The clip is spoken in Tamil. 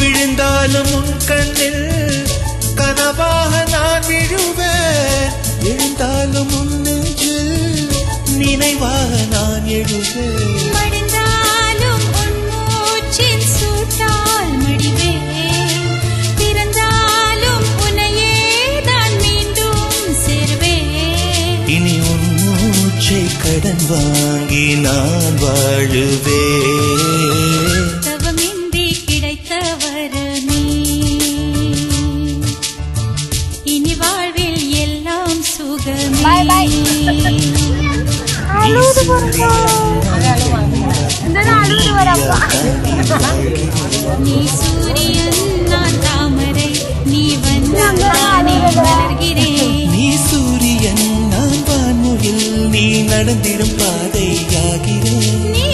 விழுந்தாலும் உன் கண்ணில் கனவாக நான் விழுவேன். எழுந்தாலும் உன் நெஞ்சில் நினைவாக நான் எழுவேன். மடிந்தாலும் உன் மூச்சின் சூட்டால் மடிவேன். பிறந்தாலும் உன்னையே தான் மீண்டும் சேர்வேன். இனி உன் மூச்சை கடன் வாங்கி நான் வாழுவேன். தவமின்றி கிடைத்த வரமே இனி வாழ்வில் எல்லாம் சுகமே. நீ சூரியன் நான் தாமரை நீ வந்தால் நானே மலர்கிறேன். நீ சூரியன் நான் வான்முகில் நீ நடந்திடும் பாதையாகிறேன். நீ